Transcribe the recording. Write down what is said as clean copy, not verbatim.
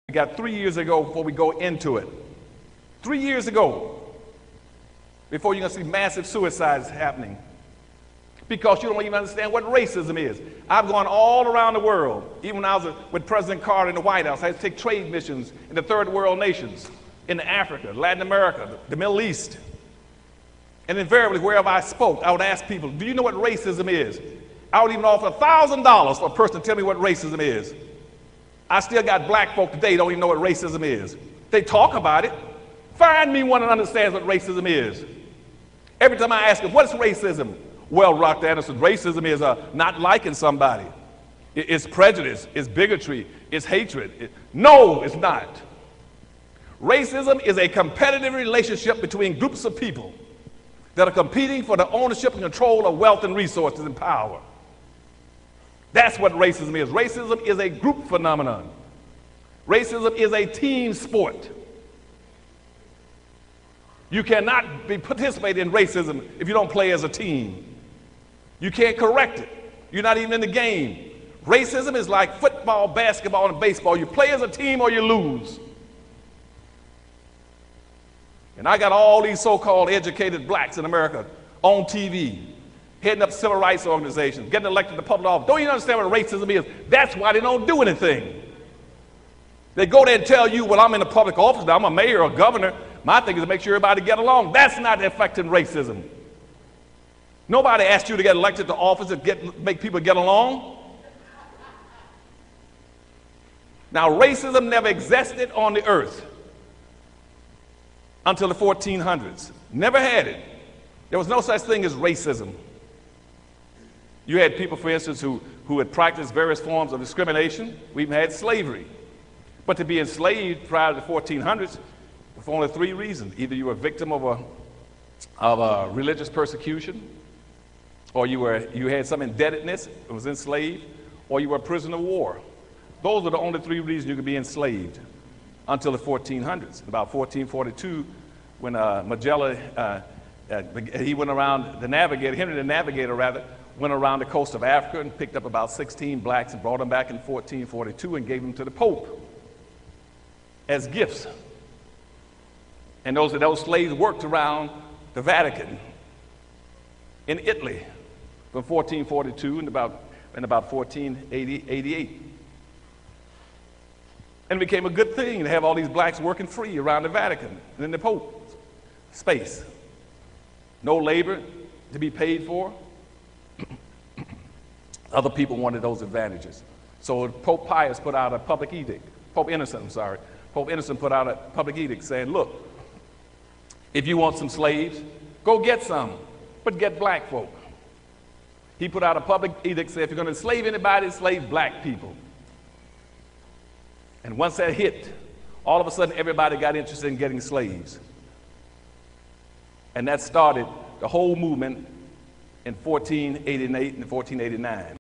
We got 3 years ago before we go into it. 3 years ago, before you're going to see massive suicides happening. Because you don't even understand what racism is. I've gone all around the world. Even when I was with President Carter in the White House, I had to take trade missions in the third world nations, in Africa, Latin America, the Middle East. And invariably, wherever I spoke, I would ask people, do you know what racism is? I would even offer $1,000 for a person to tell me what racism is. I still got black folk today who don't even know what racism is. They talk about it. Find me one that understands what racism is. Every time I ask them, what's racism? Well, Dr. Anderson, racism is not liking somebody. It's prejudice, it's bigotry, it's hatred. No, it's not. Racism is a competitive relationship between groups of people that are competing for the ownership and control of wealth and resources and power. That's what racism is. Racism is a group phenomenon. Racism is a team sport. You cannot be participating in racism if you don't play as a team. You can't correct it. You're not even in the game. Racism is like football, basketball, and baseball. You play as a team or you lose. And I got all these so-called educated blacks in America on TV, heading up civil rights organizations, getting elected to public office. Don't even understand what racism is. That's why they don't do anything. They go there and tell you, well, I'm in a public office now, I'm a mayor or governor. My thing is to make sure everybody get along. That's not affecting racism. Nobody asked you to get elected to office and make people get along. Now, racism never existed on the earth until the 1400s. Never had it. There was no such thing as racism. You had people, for instance, who had practiced various forms of discrimination. We even had slavery. But to be enslaved prior to the 1400s, for only 3 reasons. Either you were a victim of a religious persecution, or you had some indebtedness and was enslaved, or you were a prisoner of war. Those are the only 3 reasons you could be enslaved until the 1400s. About 1442, when Magellan, he went around, Henry the Navigator rather, went around the coast of Africa and picked up about 16 blacks and brought them back in 1442 and gave them to the Pope as gifts. And those slaves worked around the Vatican in Italy from 1442 and about 1488. And it became a good thing to have all these blacks working free around the Vatican and in the Pope's space. No labor to be paid for. Other people wanted those advantages. So Pope Pius put out a public edict. Pope Innocent put out a public edict saying, look, if you want some slaves, go get some, but get black folk. He put out a public edict saying, if you're going to enslave anybody, enslave black people. And once that hit, all of a sudden everybody got interested in getting slaves. And that started the whole movement in 1488 and 1489.